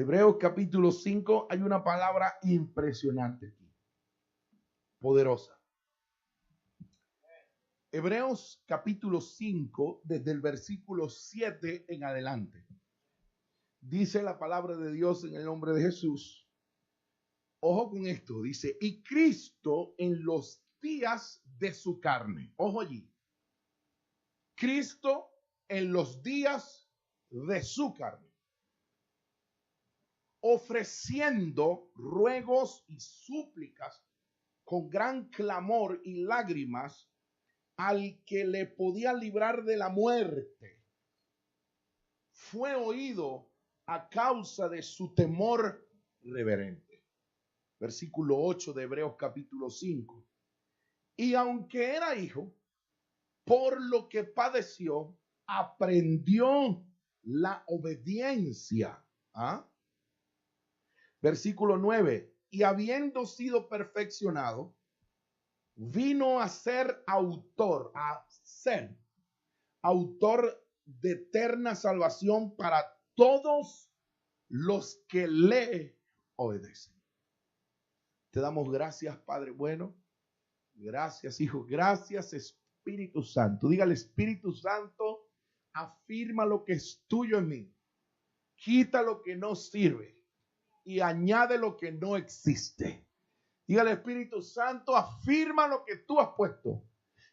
Hebreos capítulo 5, hay una palabra impresionante aquí, poderosa. Hebreos capítulo 5, desde el versículo 7 en adelante. Dice la palabra de Dios en el nombre de Jesús. Ojo con esto, dice, y Cristo en los días de su carne. Ojo allí. Cristo en los días de su carne, ofreciendo ruegos y súplicas con gran clamor y lágrimas al que le podía librar de la muerte, fue oído a causa de su temor reverente. Versículo 8 de Hebreos capítulo 5. Y aunque era hijo, por lo que padeció, aprendió la obediencia. ¿Ah? Versículo 9. Y habiendo sido perfeccionado, vino a ser autor de eterna salvación para todos los que le obedecen. Te damos gracias, Padre bueno. Gracias, Hijo. Gracias, Espíritu Santo. Dígale, Espíritu Santo, afirma lo que es tuyo en mí. Quita lo que no sirve y añade lo que no existe. Dígale, Espíritu Santo, afirma lo que tú has puesto.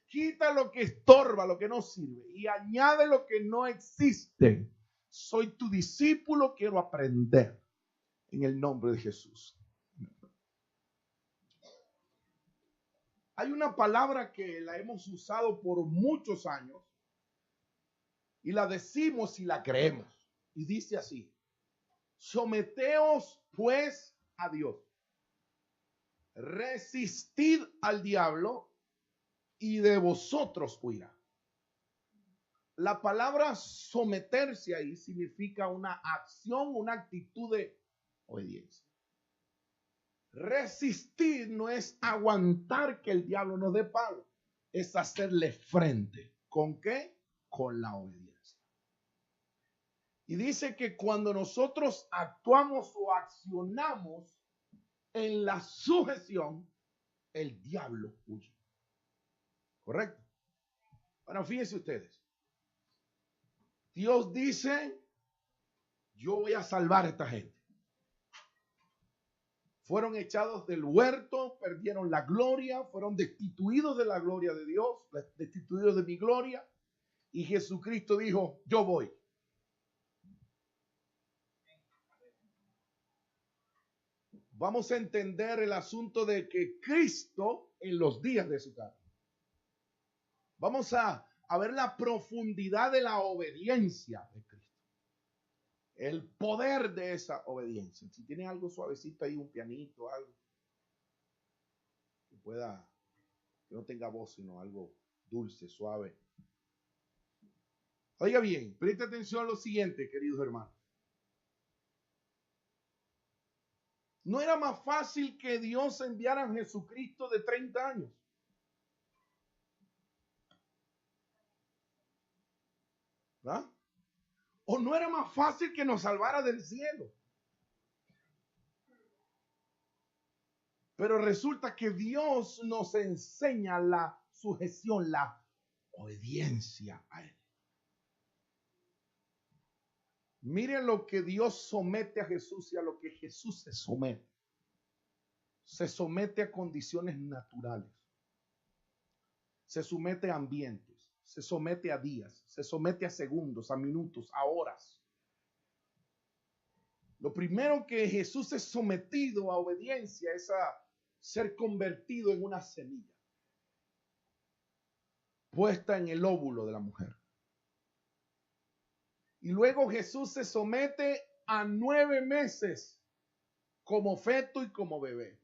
Quita lo que estorba, lo que no sirve y añade lo que no existe. Soy tu discípulo, quiero aprender en el nombre de Jesús. Hay una palabra que la hemos usado por muchos años y la decimos y la creemos. Y dice así: someteos pues a Dios. Resistid al diablo y de vosotros huirá. La palabra someterse ahí significa una acción, una actitud de obediencia. Resistir no es aguantar que el diablo nos dé palo, es hacerle frente. ¿Con qué? Con la obediencia. Y dice que cuando nosotros actuamos o accionamos en la sujeción, el diablo huye. ¿Correcto? Bueno, fíjense ustedes. Dios dice, yo voy a salvar a esta gente. Fueron echados del huerto, perdieron la gloria, fueron destituidos de la gloria de Dios, destituidos de mi gloria. Y Jesucristo dijo, yo voy. Vamos a entender el asunto de que Cristo en los días de su carne. Vamos a ver la profundidad de la obediencia de Cristo. El poder de esa obediencia. Si tienen algo suavecito ahí, un pianito, algo que pueda, que no tenga voz, sino algo dulce, suave. Oiga bien, preste atención a lo siguiente, queridos hermanos. ¿No era más fácil que Dios enviara a Jesucristo de 30 años? ¿Ah? ¿O no era más fácil que nos salvara del cielo? Pero resulta que Dios nos enseña la sujeción, la obediencia a Él. Miren lo que Dios somete a Jesús y a lo que Jesús se somete. Se somete a condiciones naturales. Se somete a ambientes. Se somete a días. Se somete a segundos, a minutos, a horas. Lo primero que Jesús es sometido a obediencia es a ser convertido en una semilla puesta en el óvulo de la mujer. Y luego Jesús se somete a 9 meses como feto y como bebé.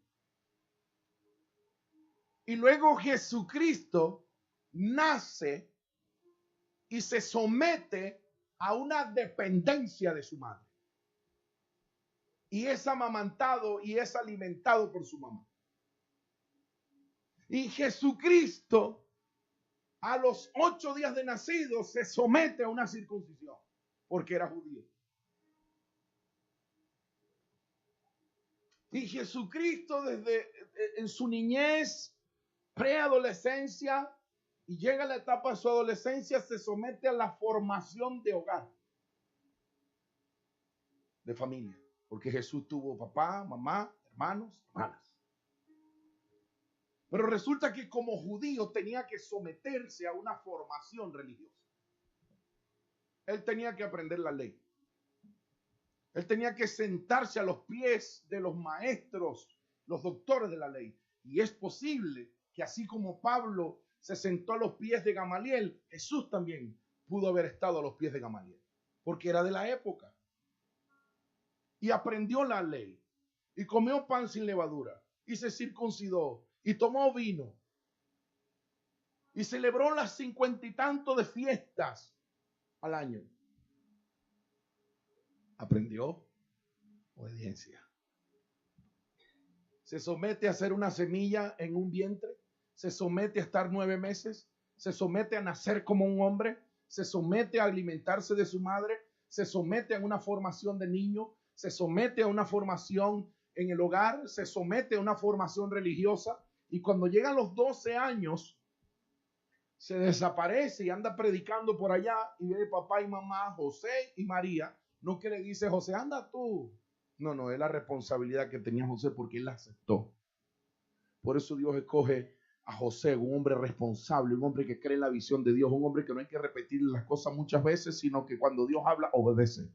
Y luego Jesucristo nace y se somete a una dependencia de su madre. Y es amamantado y es alimentado por su mamá. Y Jesucristo, a los 8 días de nacido, se somete a una circuncisión porque era judío. Y Jesucristo desde en su niñez, preadolescencia, y llega a la etapa de su adolescencia, se somete a la formación de hogar, de familia. Porque Jesús tuvo papá, mamá, hermanos, hermanas. Pero resulta que como judío tenía que someterse a una formación religiosa. Él tenía que aprender la ley. Él tenía que sentarse a los pies de los maestros, los doctores de la ley. Y es posible que así como Pablo se sentó a los pies de Gamaliel, Jesús también pudo haber estado a los pies de Gamaliel, porque era de la época. Y aprendió la ley, y comió pan sin levadura, y se circuncidó, y tomó vino, y celebró las 50 y tanto de fiestas al año. Aprendió obediencia. Se somete a ser una semilla en un vientre, se somete a estar 9 meses, se somete a nacer como un hombre, se somete a alimentarse de su madre, se somete a una formación de niño, se somete a una formación en el hogar, se somete a una formación religiosa, y cuando llegan los 12 años, se desaparece y anda predicando por allá, y ve papá y mamá, José y María, no que le dice José, anda tú. No, es la responsabilidad que tenía José porque él la aceptó. Por eso Dios escoge a José, un hombre responsable, un hombre que cree en la visión de Dios, un hombre que no hay que repetir las cosas muchas veces, sino que cuando Dios habla, obedece.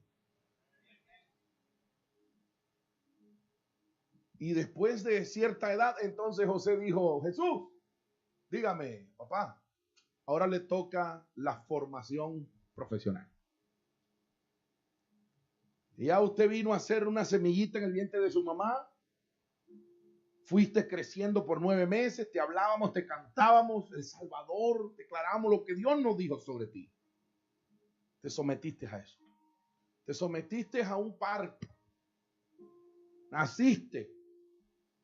Y después de cierta edad, entonces José dijo, Jesús, dígame, papá, ahora le toca la formación profesional. Y ya usted vino a ser una semillita en el vientre de su mamá. Fuiste creciendo por 9 meses, te hablábamos, te cantábamos, el Salvador, declarábamos lo que Dios nos dijo sobre ti. Te sometiste a eso. Te sometiste a un parto. Naciste.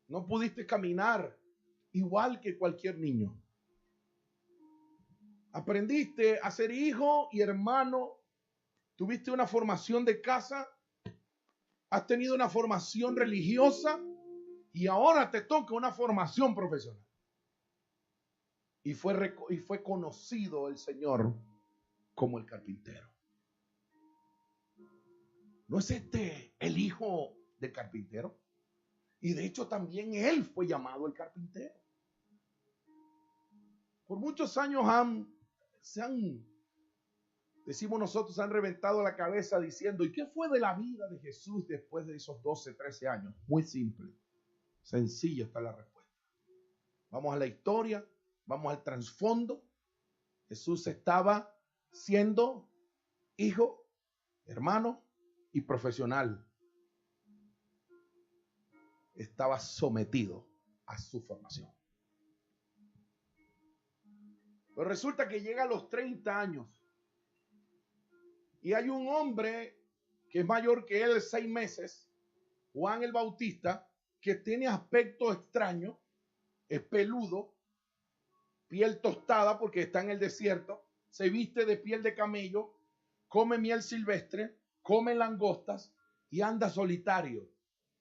No pudiste caminar igual que cualquier niño. Aprendiste a ser hijo y hermano. Tuviste una formación de casa. Has tenido una formación religiosa. Y ahora te toca una formación profesional. Y fue conocido el Señor como el carpintero. ¿No es este el hijo del carpintero? Y de hecho también él fue llamado el carpintero. Por muchos años decimos nosotros, han reventado la cabeza diciendo, ¿y qué fue de la vida de Jesús después de esos 12, 13 años? Muy simple. Sencilla está la respuesta. Vamos a la historia, vamos al trasfondo. Jesús estaba siendo hijo, hermano y profesional. Estaba sometido a su formación. Pero resulta que llega a los 30 años y hay un hombre que es mayor que él 6 meses, Juan el Bautista, que tiene aspecto extraño, es peludo, piel tostada porque está en el desierto, se viste de piel de camello, come miel silvestre, come langostas y anda solitario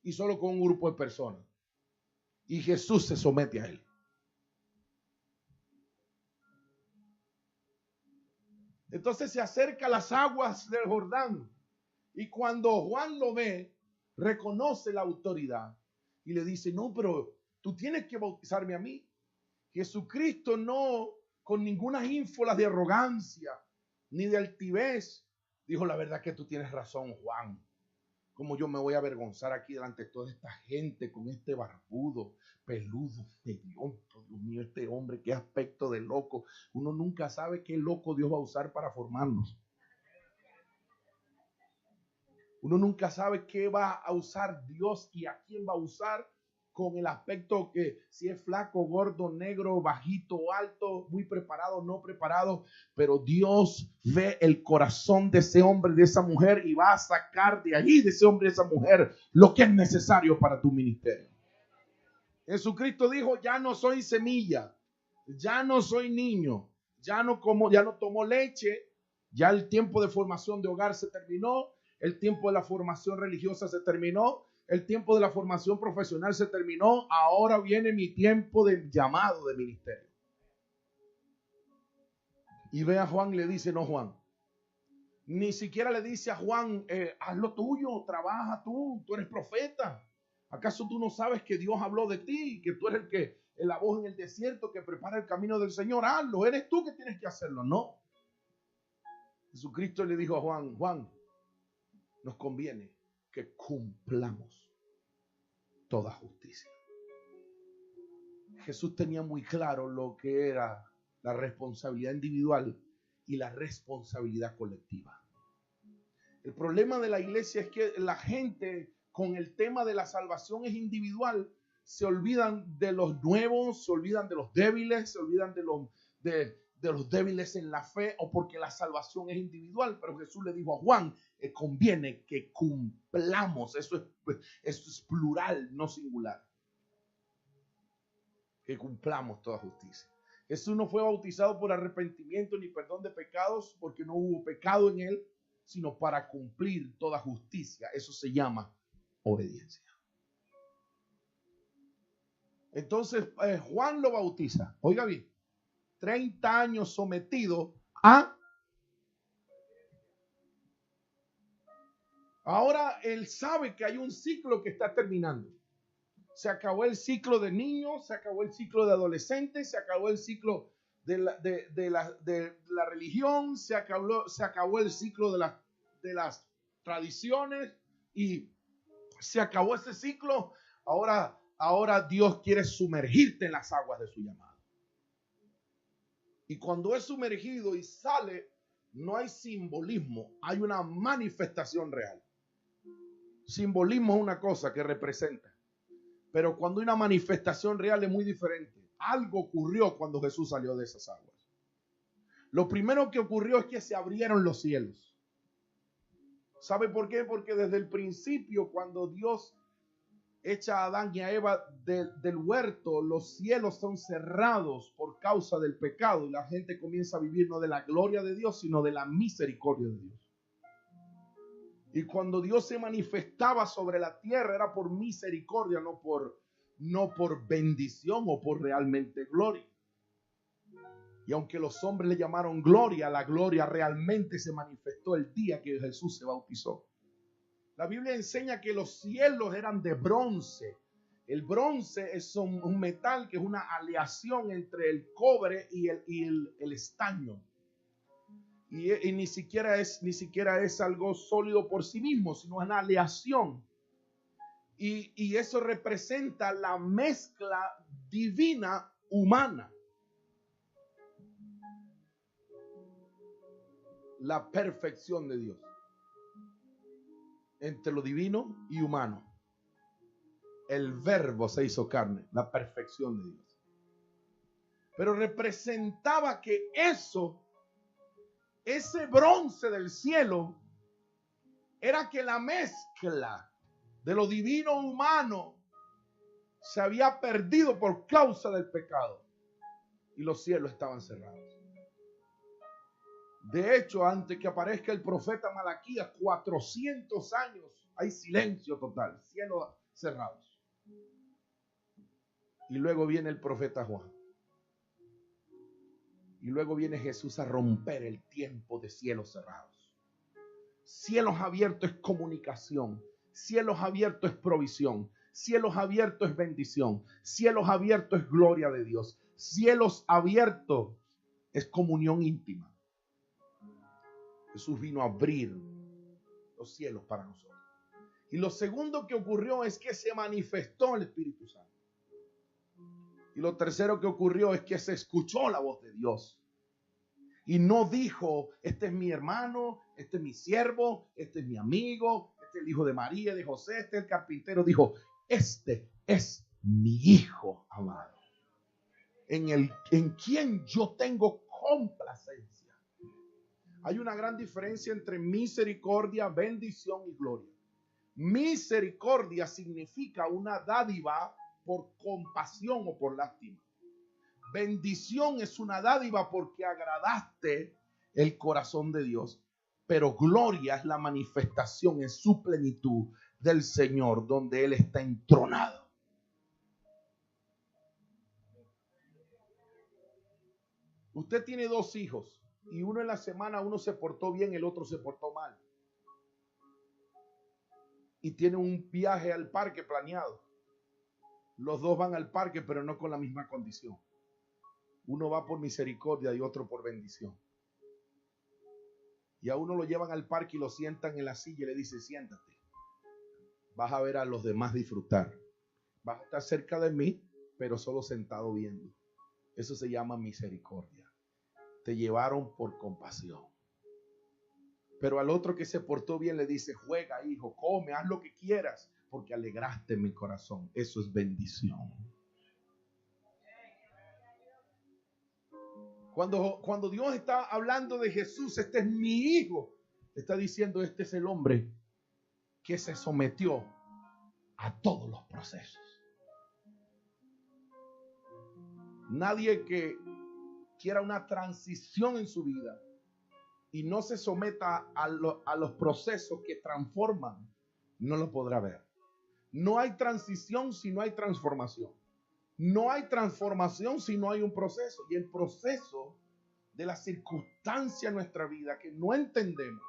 y solo con un grupo de personas. Y Jesús se somete a él. Entonces se acerca a las aguas del Jordán y cuando Juan lo ve, reconoce la autoridad y le dice, no, pero tú tienes que bautizarme a mí. Jesucristo no con ninguna ínfola de arrogancia ni de altivez dijo, la verdad que tú tienes razón, Juan. ¿Cómo yo me voy a avergonzar aquí delante de toda esta gente con este barbudo, peludo, hediondo? Dios mío, este hombre, qué aspecto de loco. Uno nunca sabe qué loco Dios va a usar para formarnos. Uno nunca sabe qué va a usar Dios y a quién va a usar con el aspecto que si es flaco, gordo, negro, bajito, alto, muy preparado, no preparado, pero Dios ve el corazón de ese hombre, de esa mujer y va a sacar de allí, de ese hombre, de esa mujer, lo que es necesario para tu ministerio. Jesucristo dijo, ya no soy semilla, ya no soy niño, ya no tomo leche, ya el tiempo de formación de hogar se terminó, el tiempo de la formación religiosa se terminó. el tiempo de la formación profesional se terminó, ahora viene mi tiempo de llamado de ministerio. Y ve a Juan y le dice, no, Juan. Ni siquiera le dice a Juan, haz lo tuyo, trabaja tú eres profeta. ¿Acaso tú no sabes que Dios habló de ti? Que tú eres la voz en el desierto que prepara el camino del Señor. Hazlo, eres tú que tienes que hacerlo. No. Jesucristo le dijo a Juan, Juan, nos conviene que cumplamos toda justicia. Jesús tenía muy claro lo que era la responsabilidad individual y la responsabilidad colectiva. El problema de la iglesia es que la gente con el tema de la salvación es individual, se olvidan de los nuevos, se olvidan de los débiles, se olvidan de los débiles en la fe o porque la salvación es individual. Pero Jesús le dijo a Juan, conviene que cumplamos, eso es plural, no singular, que cumplamos toda justicia. Jesús no fue bautizado por arrepentimiento ni perdón de pecados porque no hubo pecado en él, sino para cumplir toda justicia. Eso se llama obediencia. Entonces Juan lo bautiza. Oiga bien, 30 años sometido a... Ahora él sabe que hay un ciclo que está terminando. Se acabó el ciclo de niños, se acabó el ciclo de adolescentes, se acabó el ciclo de la religión, se acabó el ciclo de las tradiciones y se acabó ese ciclo. Ahora Dios quiere sumergirte en las aguas de su llamado. Y cuando es sumergido y sale, no hay simbolismo, hay una manifestación real. Simbolismo es una cosa que representa. Pero cuando hay una manifestación real es muy diferente. Algo ocurrió cuando Jesús salió de esas aguas. Lo primero que ocurrió es que se abrieron los cielos. ¿Sabe por qué? Porque desde el principio, cuando Dios echa a Adán y a Eva del huerto, los cielos son cerrados por causa del pecado y la gente comienza a vivir no de la gloria de Dios, sino de la misericordia de Dios. Y cuando Dios se manifestaba sobre la tierra era por misericordia, no por bendición o por realmente gloria. Y aunque los hombres le llamaron gloria, la gloria realmente se manifestó el día que Jesús se bautizó. La Biblia enseña que los cielos eran de bronce. El bronce es un metal que es una aleación entre el cobre y el estaño. Y ni siquiera es algo sólido por sí mismo, sino una aleación. Y eso representa la mezcla divina humana. La perfección de Dios entre lo divino y humano. El verbo se hizo carne, la perfección de Dios. Pero representaba que ese bronce del cielo era que la mezcla de lo divino humano se había perdido por causa del pecado y los cielos estaban cerrados. De hecho, antes que aparezca el profeta Malaquías, 400 años hay silencio total, cielos cerrados. Y luego viene el profeta Juan. Y luego viene Jesús a romper el tiempo de cielos cerrados. Cielos abiertos es comunicación. Cielos abiertos es provisión. Cielos abiertos es bendición. Cielos abiertos es gloria de Dios. Cielos abiertos es comunión íntima. Jesús vino a abrir los cielos para nosotros. Y lo segundo que ocurrió es que se manifestó el Espíritu Santo. Y lo tercero que ocurrió es que se escuchó la voz de Dios. Y no dijo, este es mi hermano, este es mi siervo, este es mi amigo, este es el hijo de María, de José, este es el carpintero. Dijo, este es mi hijo amado, en quien yo tengo complacencia. Hay una gran diferencia entre misericordia, bendición y gloria. Misericordia significa una dádiva por compasión o por lástima. Bendición es una dádiva porque agradaste el corazón de Dios. Pero gloria es la manifestación en su plenitud del Señor, donde Él está entronado. Usted tiene 2 hijos y uno en la semana, uno se portó bien, el otro se portó mal. Y tiene un viaje al parque planeado. Los 2 van al parque, pero no con la misma condición. Uno va por misericordia y otro por bendición. Y a uno lo llevan al parque y lo sientan en la silla y le dicen, siéntate. Vas a ver a los demás disfrutar. Vas a estar cerca de mí, pero solo sentado viendo. Eso se llama misericordia. Te llevaron por compasión. Pero al otro que se portó bien le dice, juega, hijo, come, haz lo que quieras, porque alegraste mi corazón. Eso es bendición. Cuando Dios está hablando de Jesús, este es mi hijo, está diciendo, este es el hombre que se sometió a todos los procesos. Nadie que quiera una transición en su vida y no se someta a los procesos que transforman, no lo podrá ver. No hay transición si no hay transformación. No hay transformación si no hay un proceso. Y el proceso de la circunstancia en nuestra vida que no entendemos,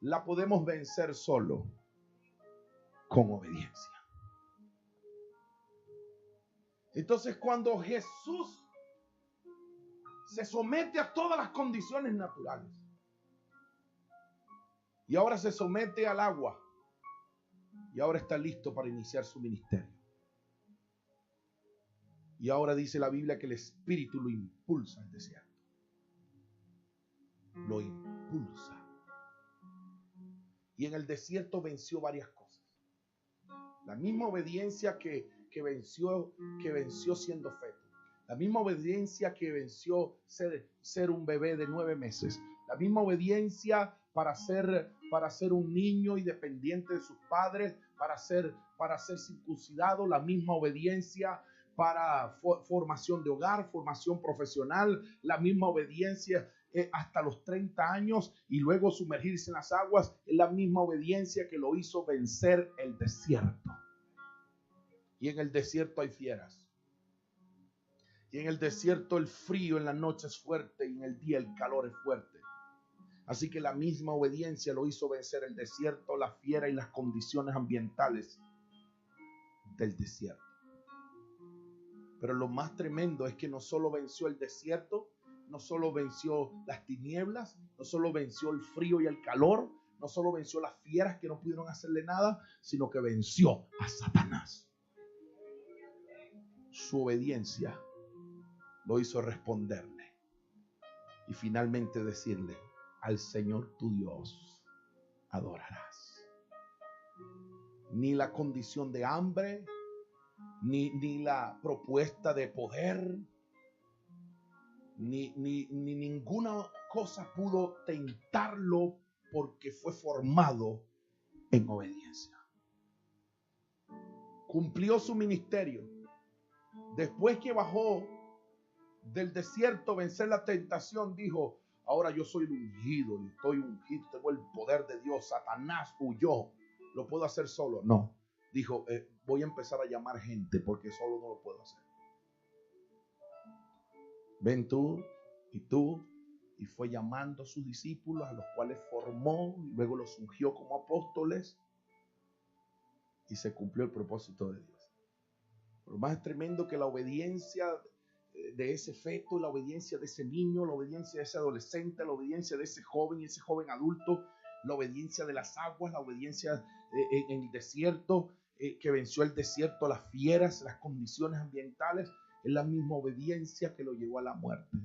la podemos vencer solo con obediencia. Entonces, cuando Jesús se somete a todas las condiciones naturales y ahora se somete al agua y ahora está listo para iniciar su ministerio. Y ahora dice la Biblia que el Espíritu lo impulsa al desierto. Lo impulsa. Y en el desierto venció varias cosas. La misma obediencia que venció siendo feto. La misma obediencia que venció ser un bebé de 9 meses. La misma obediencia para ser un niño y dependiente de sus padres, para ser circuncidado. La misma obediencia para formación de hogar, formación profesional. La misma obediencia hasta los 30 años y luego sumergirse en las aguas. Es la misma obediencia que lo hizo vencer el desierto. Y en el desierto hay fieras. Y en el desierto el frío en la noche es fuerte y en el día el calor es fuerte. Así que la misma obediencia lo hizo vencer el desierto, la fiera y las condiciones ambientales del desierto. Pero lo más tremendo es que no solo venció el desierto, no solo venció las tinieblas, no solo venció el frío y el calor, no solo venció las fieras que no pudieron hacerle nada, sino que venció a Satanás. Su obediencia lo hizo responderle y finalmente decirle, al Señor tu Dios adorarás. Ni la condición de hambre, ni la propuesta de poder, ni ninguna cosa pudo tentarlo porque fue formado en obediencia. Cumplió su ministerio. Después que bajó del desierto, vencer la tentación, dijo, ahora yo soy el ungido, y estoy ungido, tengo el poder de Dios. Satanás huyó, lo puedo hacer solo. No, dijo, voy a empezar a llamar gente porque solo no lo puedo hacer. Ven tú y tú. Y fue llamando a sus discípulos, a los cuales formó, y luego los ungió como apóstoles, y se cumplió el propósito de Dios. Lo más tremendo que la obediencia de ese feto, la obediencia de ese niño, la obediencia de ese adolescente, la obediencia de ese joven adulto, la obediencia de las aguas, la obediencia en el desierto, que venció el desierto, las fieras, las condiciones ambientales, es la misma obediencia que lo llevó a la muerte.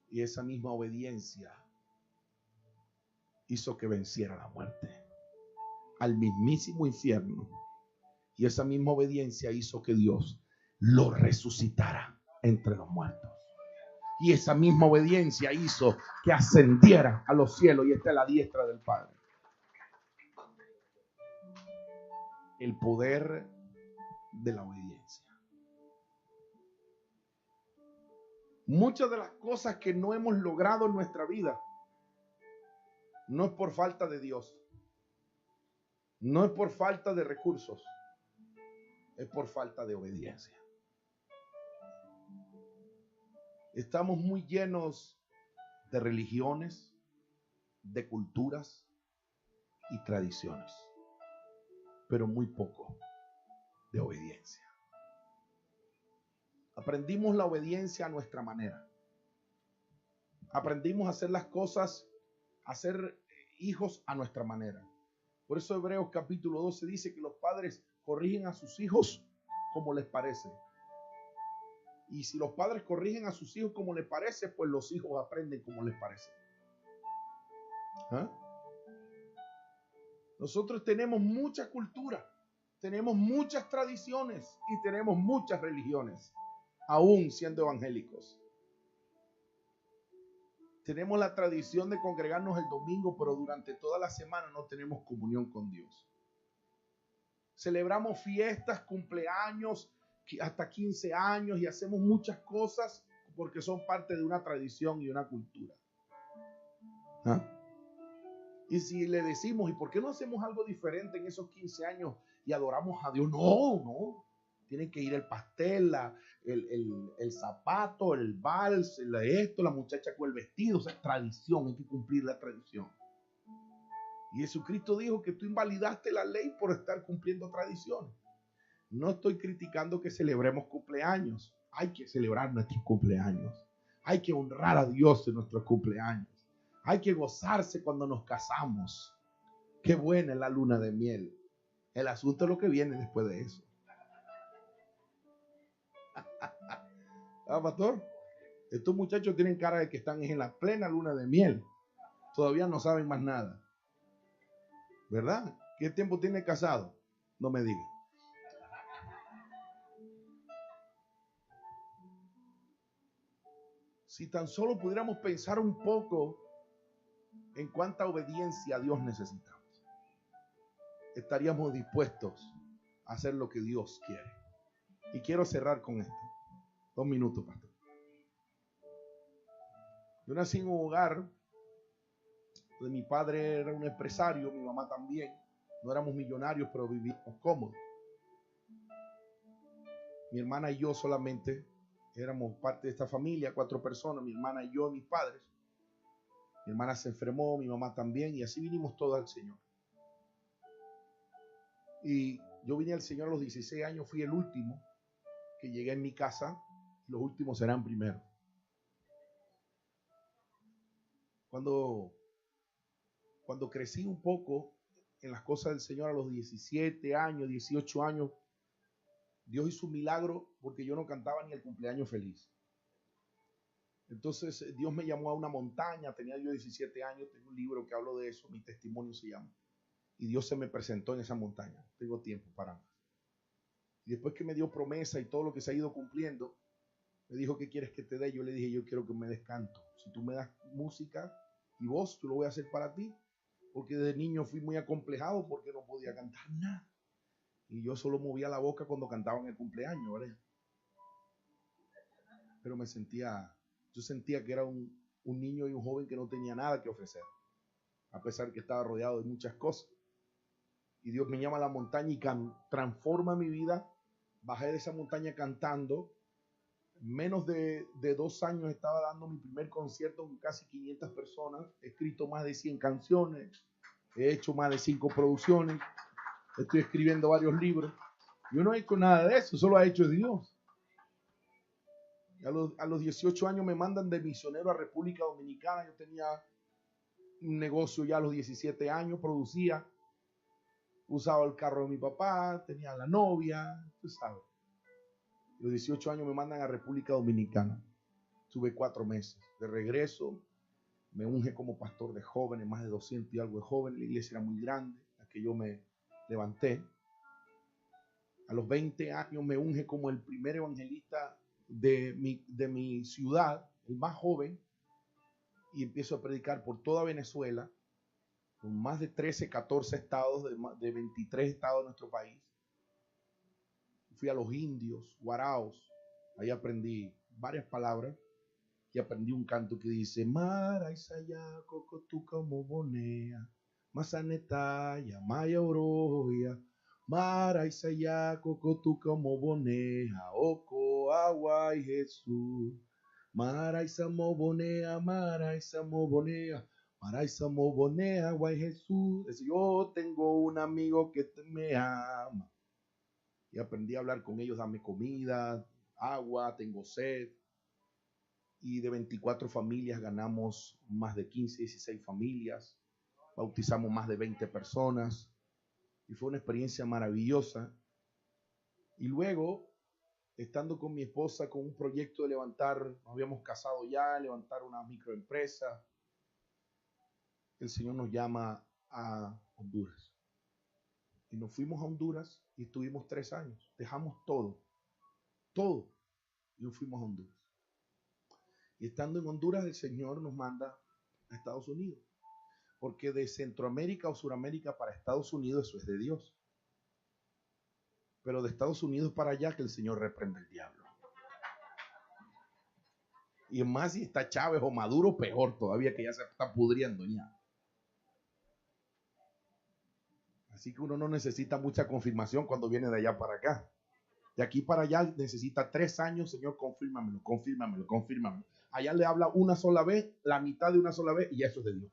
Y esa misma obediencia hizo que venciera la muerte, al mismísimo infierno. Y esa misma obediencia hizo que Dios lo resucitara entre los muertos. Y esa misma obediencia hizo que ascendiera a los cielos y esté a la diestra del Padre. El poder de la obediencia. Muchas de las cosas que no hemos logrado en nuestra vida no es por falta de Dios. No es por falta de recursos, es por falta de obediencia. Estamos muy llenos de religiones, de culturas y tradiciones, pero muy poco de obediencia. Aprendimos la obediencia a nuestra manera. Aprendimos a hacer las cosas, a ser hijos a nuestra manera. Por eso Hebreos capítulo 12 dice que los padres corrigen a sus hijos como les parece. Y si los padres corrigen a sus hijos como les parece, pues los hijos aprenden como les parece. ¿Ah? Nosotros tenemos mucha cultura, tenemos muchas tradiciones y tenemos muchas religiones, aún siendo evangélicos. Tenemos la tradición de congregarnos el domingo, pero durante toda la semana no tenemos comunión con Dios. Celebramos fiestas, cumpleaños, hasta 15 años y hacemos muchas cosas porque son parte de una tradición y una cultura. ¿Ah? Y si le decimos, ¿y por qué no hacemos algo diferente en esos 15 años y adoramos a Dios? No. Tienen que ir el pastel, el zapato, el vals, la muchacha con el vestido. O sea, es tradición, hay que cumplir la tradición. Y Jesucristo dijo que tú invalidaste la ley por estar cumpliendo tradiciones. No estoy criticando que celebremos cumpleaños. Hay que celebrar nuestros cumpleaños. Hay que honrar a Dios en nuestros cumpleaños. Hay que gozarse cuando nos casamos. Qué buena es la luna de miel. El asunto es lo que viene después de eso. ¿Ah, pastor? Estos muchachos tienen cara de que están en la plena luna de miel. Todavía no saben más nada. ¿Verdad? ¿Qué tiempo tiene casado? No me digan. Si tan solo pudiéramos pensar un poco en cuánta obediencia a Dios necesitamos, estaríamos dispuestos a hacer lo que Dios quiere. Y quiero cerrar con esto. 2 minutos, pastor. Yo nací en un hogar donde mi padre era un empresario, mi mamá también. No éramos millonarios, pero vivíamos cómodos. Mi hermana y yo solamente éramos parte de esta familia, 4 personas, mi hermana y yo, mis padres. Mi hermana se enfermó, mi mamá también, y así vinimos todos al Señor. Y yo vine al Señor a los 16 años, fui el último que llegué en mi casa, y los últimos serán primero. Cuando crecí un poco en las cosas del Señor a los 17 años, 18 años, Dios hizo un milagro porque yo no cantaba ni el cumpleaños feliz. Entonces Dios me llamó a una montaña, tenía yo 17 años, tengo un libro que hablo de eso, mi testimonio se llama. Y Dios se me presentó en esa montaña, tengo tiempo para más. Y después que me dio promesa y todo lo que se ha ido cumpliendo, me dijo, ¿qué quieres que te dé? Yo le dije, yo quiero que me des canto. Si tú me das música y voz, yo lo voy a hacer para ti. Porque desde niño fui muy acomplejado porque no podía cantar nada. Y yo solo movía la boca cuando cantaba en el cumpleaños, ¿verdad? Pero yo sentía que era un niño y un joven que no tenía nada que ofrecer, a pesar que estaba rodeado de muchas cosas. Y Dios me llama a la montaña y transforma mi vida. Bajé de esa montaña cantando. Menos de 2 años estaba dando mi primer concierto con casi 500 personas. He escrito más de 100 canciones. He hecho más de 5 producciones. Estoy escribiendo varios libros. Yo no he hecho nada de eso, solo ha hecho Dios. A los 18 años me mandan de misionero a República Dominicana. Yo tenía un negocio ya a los 17 años, producía. Usaba el carro de mi papá, tenía la novia, tú sabes. A los 18 años me mandan a República Dominicana. Estuve 4 meses. De regreso, me unge como pastor de jóvenes, más de 200 y algo de jóvenes. La iglesia era muy grande, la que yo me levanté. A los 20 años me unge como el primer evangelista de mi ciudad, el más joven, y empiezo a predicar por toda Venezuela, con más de 13, 14 estados, de 23 estados de nuestro país. Fui a los indios, guaraos, ahí aprendí varias palabras y aprendí un canto que dice, Mara Isaya, Cocotuca, Mobonea, Masanetaya, Maya Oroya, Mara Isaya, Cocotuca, Mobonea, Oco, Agua y Jesús. Mara Isamobonea, Mara Isamobonea, Mara Isamobonea, Agua y Jesús. Yo tengo un amigo que me ama. Y aprendí a hablar con ellos, dame comida, agua, tengo sed. Y de 24 familias ganamos más de 15, 16 familias. Bautizamos más de 20 personas. Y fue una experiencia maravillosa. Y luego, estando con mi esposa con un proyecto de levantar, nos habíamos casado ya, levantar una microempresa, el Señor nos llama a Honduras. Y nos fuimos a Honduras y estuvimos 3 años. Dejamos todo, y nos fuimos a Honduras. Y estando en Honduras, el Señor nos manda a Estados Unidos. Porque de Centroamérica o Suramérica para Estados Unidos, eso es de Dios. Pero de Estados Unidos para allá, que el Señor reprende al diablo. Y más si está Chávez o Maduro, peor todavía, que ya se está pudriendo ya. Así que uno no necesita mucha confirmación cuando viene de allá para acá. De aquí para allá necesita 3 años, Señor, confírmamelo, confírmamelo, confírmamelo. Allá le habla una sola vez, la mitad de una sola vez, y eso es de Dios.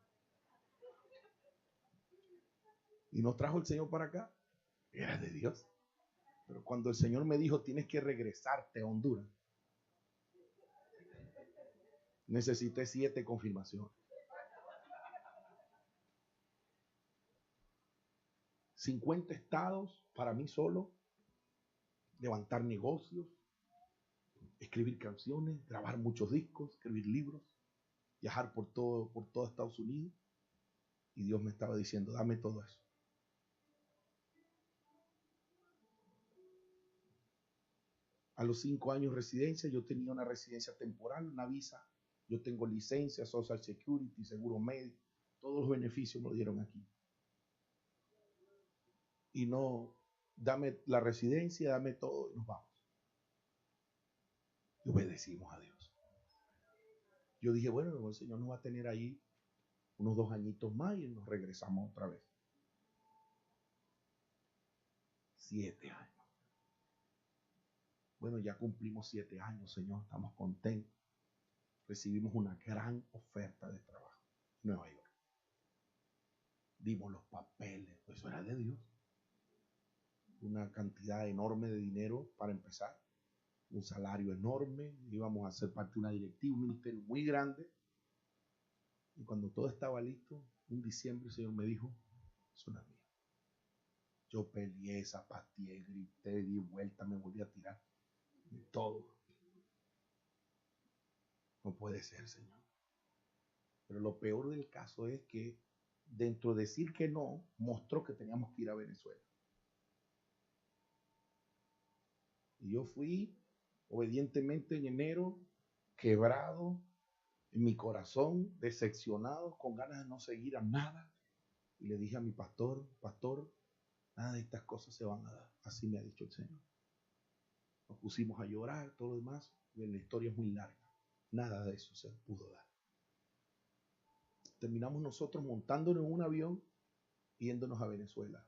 Y nos trajo el Señor para acá, era de Dios. Pero cuando el Señor me dijo, tienes que regresarte a Honduras, necesité 7 confirmaciones. 50 estados para mí solo, levantar negocios, escribir canciones, grabar muchos discos, escribir libros, viajar por todo Estados Unidos. Y Dios me estaba diciendo, dame todo eso. A los 5 años de residencia, yo tenía una residencia temporal, una visa. Yo tengo licencia, Social Security, seguro médico. Todos los beneficios me lo dieron aquí. Y no, dame la residencia, dame todo y nos vamos. Y obedecimos a Dios. Yo dije, bueno, el Señor nos va a tener ahí unos 2 añitos más y nos regresamos otra vez. 7 años. Bueno, ya cumplimos 7 años, Señor, estamos contentos. Recibimos una gran oferta de trabajo en Nueva York. Dimos los papeles, eso era de Dios. Una cantidad enorme de dinero para empezar, un salario enorme, íbamos a ser parte de una directiva, un ministerio muy grande. Y cuando todo estaba listo, en diciembre el Señor me dijo, es una mía. Yo peleé, zapateé, grité, di vuelta, me volví a tirar, de todo. No puede ser, Señor. Pero lo peor del caso es que dentro de decir que no, mostró que teníamos que ir a Venezuela. Y yo fui obedientemente en enero, quebrado, en mi corazón, decepcionado, con ganas de no seguir a nada. Y le dije a mi pastor, nada de estas cosas se van a dar. Así me ha dicho el Señor. Nos pusimos a llorar, todo lo demás. Y la historia es muy larga. Nada de eso se pudo dar. Terminamos nosotros montándonos en un avión y yéndonos a Venezuela.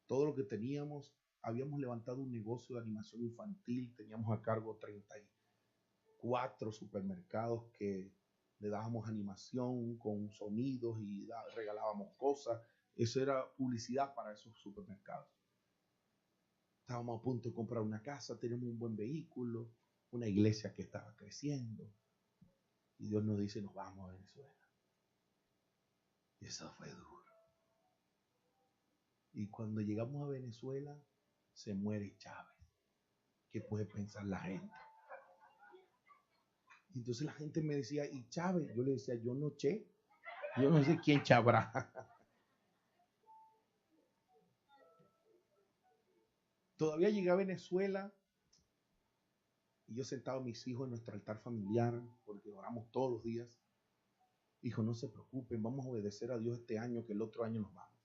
Todo lo que teníamos, habíamos levantado un negocio de animación infantil, teníamos a cargo 34 supermercados que le dábamos animación con sonidos y regalábamos cosas. Eso era publicidad para esos supermercados. Estábamos a punto de comprar una casa, teníamos un buen vehículo, una iglesia que estaba creciendo. Y Dios nos dice, nos vamos a Venezuela. Y eso fue duro. Y cuando llegamos a Venezuela, se muere Chávez. ¿Qué puede pensar la gente? Y entonces la gente me decía, ¿y Chávez? Yo le decía, yo no sé quién chavrá. Todavía llegué a Venezuela y yo sentado a mis hijos en nuestro altar familiar, porque oramos todos los días. Hijo, no se preocupen, vamos a obedecer a Dios este año, que el otro año nos vamos.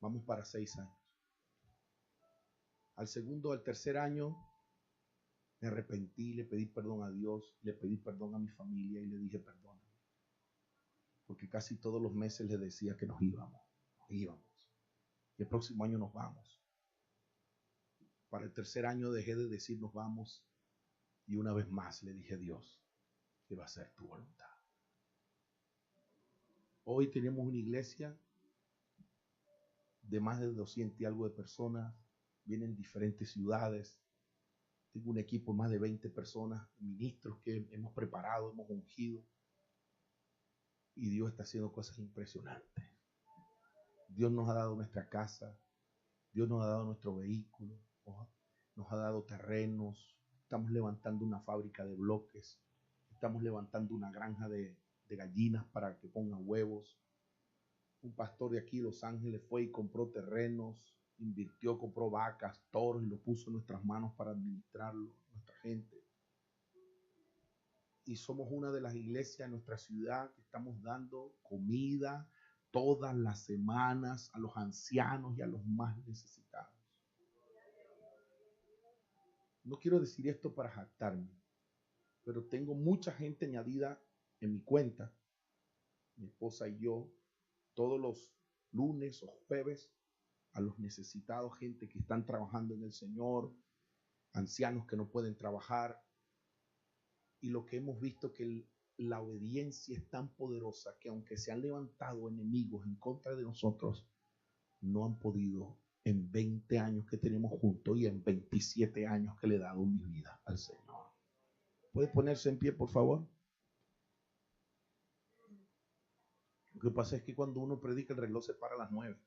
Vamos para 6 años. Al tercer año, me arrepentí, le pedí perdón a Dios, le pedí perdón a mi familia y le dije, perdóname. porque casi todos los meses les decía que nos íbamos. Y el próximo año nos vamos. Para el tercer año dejé de decir nos vamos y una vez más le dije, Dios, quiero hacer tu voluntad. Hoy tenemos una iglesia de más de 200 y algo de personas, vienen diferentes ciudades. Tengo un equipo de más de 20 personas, ministros que hemos preparado, hemos ungido. Y Dios está haciendo cosas impresionantes. Dios nos ha dado nuestra casa, Dios nos ha dado nuestro vehículo, nos ha dado terrenos, estamos levantando una fábrica de bloques, estamos levantando una granja de gallinas para que pongan huevos. Un pastor de aquí de Los Ángeles fue y compró terrenos, invirtió, compró vacas, toros y lo puso en nuestras manos para administrarlo, nuestra gente. Y somos una de las iglesias en nuestra ciudad que estamos dando comida todas las semanas a los ancianos y a los más necesitados. No quiero decir esto para jactarme, pero tengo mucha gente añadida en mi cuenta, mi esposa y yo, todos los lunes o jueves, a los necesitados, gente que están trabajando en el Señor, ancianos que no pueden trabajar. Y lo que hemos visto que la obediencia es tan poderosa que aunque se han levantado enemigos en contra de nosotros, no han podido en 20 años que tenemos juntos y en 27 años que le he dado mi vida al Señor. ¿Puede ponerse en pie, por favor? Lo que pasa es que cuando uno predica el reloj se para a las 9.